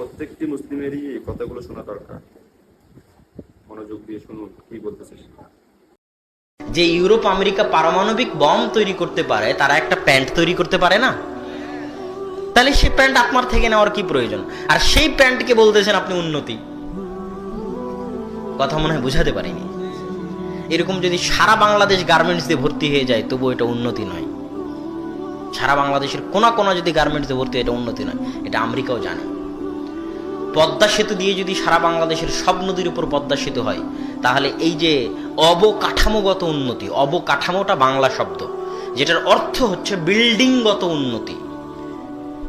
প্রত্যেকটি মুসলিমেরই এই কথাগুলো শোনা দরকার। মনোযোগ দিয়ে শুনুন কি বলতেছে। যে ইউরোপ আমেরিকা পারমাণবিক বম তৈরি করতে পারে, তারা একটা প্যান্ট তৈরি করতে পারে না? তাহলে সেই প্যান্ট আপনার থেকে নেওয়ার কি প্রয়োজন? আর সেই প্যান্টকে বলতেছেন আপনি উন্নতি। কথা মনে হয় বুঝাতে পারিনি। এরকম যদি সারা বাংলাদেশ গার্মেন্টস দিয়ে ভর্তি হয়ে যায়, তবু এটা উন্নতি নয়। সারা বাংলাদেশের কোনা কোনা যদি গার্মেন্টস দিয়ে ভর্তি, এটা উন্নতি নয়। এটা আমেরিকাও জানে। পদ্মা সেতু দিয়ে যদি সারা বাংলাদেশের সব নদীর উপর পদ্মা সেতু হয়, তাহলে এই যে অবকাঠামোগত উন্নতি, অবকাঠামোটা বাংলা শব্দ, যেটার অর্থ হচ্ছে বিল্ডিংগত উন্নতি।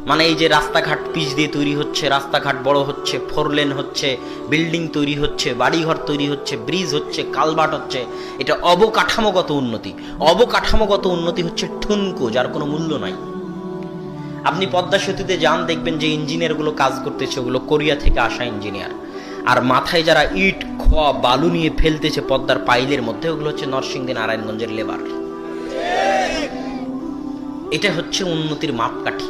মানে এই যে রাস্তাঘাট পিচ দিয়ে তৈরি হচ্ছে, রাস্তাঘাট বড় হচ্ছে, 4 লেন হচ্ছে, বিল্ডিং তৈরি হচ্ছে, বাড়িঘর তৈরি হচ্ছে, ব্রিজ হচ্ছে, কালভার্ট হচ্ছে, এটা অবকাঠামোগত উন্নতি। অবকাঠামোগত উন্নতি হচ্ছে ঠুনকো, যার কোনো মূল্য নাই। আপনি পদ্মা সেতুতে যান, দেখবেন যে ইঞ্জিনিয়ারগুলো কাজ করতেছে, ওগুলো কোরিয়া থেকে আসা ইঞ্জিনিয়ার। আর মাথায় যারা ইট খোয়া বালু নিয়ে ফেলতেছে পদ্মার পাইলের মধ্যে, ওগুলো হচ্ছে নরসিংদী নারায়ণগঞ্জের লেবার। এটা হচ্ছে উন্নতির মাপকাঠি।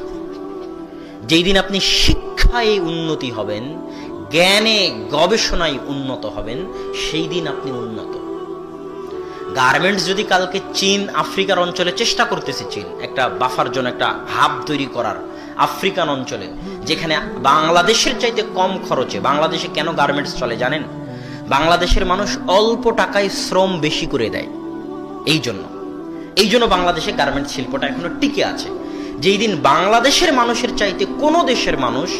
যেই দিন আপনি শিক্ষায় উন্নতি হবেন, জ্ঞানে গবেষণায় উন্নত হবেন, সেই দিন আপনি উন্নত। গার্মেন্টস যদি কালকে চীন আফ্রিকার অঞ্চলে চেষ্টা করতেছে, চীন একটা বাফার জন্য একটা হাব তৈরি করার আফ্রিকান অঞ্চলে, যেখানে বাংলাদেশের চাইতে কম খরচে। বাংলাদেশে কেন গার্মেন্টস চলে জানেন? বাংলাদেশের মানুষ অল্প টাকায় শ্রম বেশি করে দেয়। এই জন্য বাংলাদেশে গার্মেন্টস শিল্পটা এখনো টিকে আছে। যেই দিন বাংলাদেশের মানুষের চাইতে কোনো দেশের মানুষ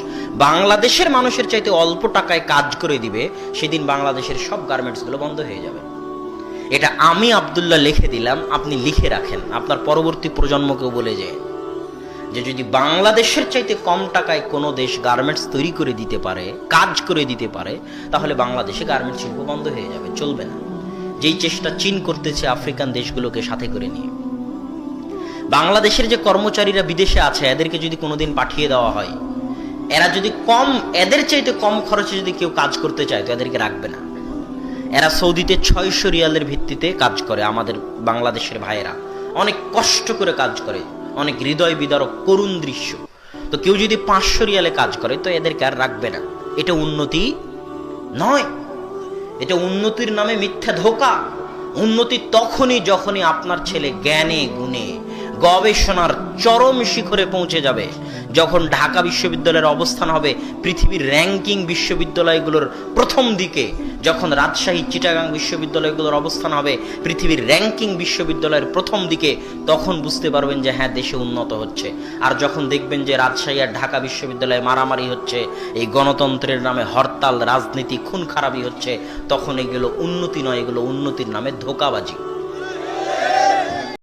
বাংলাদেশের মানুষের চাইতে অল্প টাকায় কাজ করে দিবে, সেদিন বাংলাদেশের সব গার্মেন্টসগুলো বন্ধ হয়ে যাবে। এটা আমি আব্দুল্লাহ লিখে দিলাম, আপনি লিখে রাখেন, আপনার পরবর্তী প্রজন্মকেও বলে যায় যে যদি বাংলাদেশের চাইতে কম টাকায় কোনো দেশ গার্মেন্টস তৈরি করে দিতে পারে, কাজ করে দিতে পারে, তাহলে বাংলাদেশে গার্মেন্টস শিল্প বন্ধ হয়ে যাবে, চলবে না। যেই চেষ্টা চীন করতেছে আফ্রিকান দেশগুলোকে সাথে করে নিয়ে। বাংলাদেশের যে কর্মচারীরা বিদেশে আছে, এদেরকে যদি কোনোদিন পাঠিয়ে দেওয়া হয়, এরা যদি এদের চাইতে কম খরচে যদি কেউ কাজ করতে চায়, তো এদেরকে রাখবে না। এরা সৌদিতে 600 রিয়ালের ভিত্তিতে কাজ করে। আমাদের বাংলাদেশের ভাইয়েরা অনেক কষ্ট করে কাজ করে, অনেক হৃদয় বিদারক করুণ দৃশ্য। তো কেউ যদি 500 রিয়ালে কাজ করে, তো এদেরকে আর রাখবে না। এটা উন্নতি নয়, এটা উন্নতির নামে মিথ্যা ধোঁকা। উন্নতি তখনই যখনই আপনার ছেলে জ্ঞানে গুণে গবেষণার চরম শিখরে পৌঁছে যাবে, যখন ঢাকা বিশ্ববিদ্যালয়ের অবস্থান হবে পৃথিবীর র্যাঙ্কিং বিশ্ববিদ্যালয়গুলোর প্রথম দিকে, যখন রাজশাহী চিটাগাং বিশ্ববিদ্যালয়গুলোর অবস্থান হবে পৃথিবীর র্যাঙ্কিং বিশ্ববিদ্যালয়ের প্রথম দিকে, তখন বুঝতে পারবেন যে হ্যাঁ, দেশে উন্নত হচ্ছে। আর যখন দেখবেন যে রাজশাহী আর ঢাকা বিশ্ববিদ্যালয়ে মারামারি হচ্ছে, এই গণতন্ত্রের নামে হরতাল, রাজনীতি, খুন খারাপি হচ্ছে, তখন এগুলো উন্নতি নয়, এগুলো উন্নতির নামে ধোঁকাবাজি।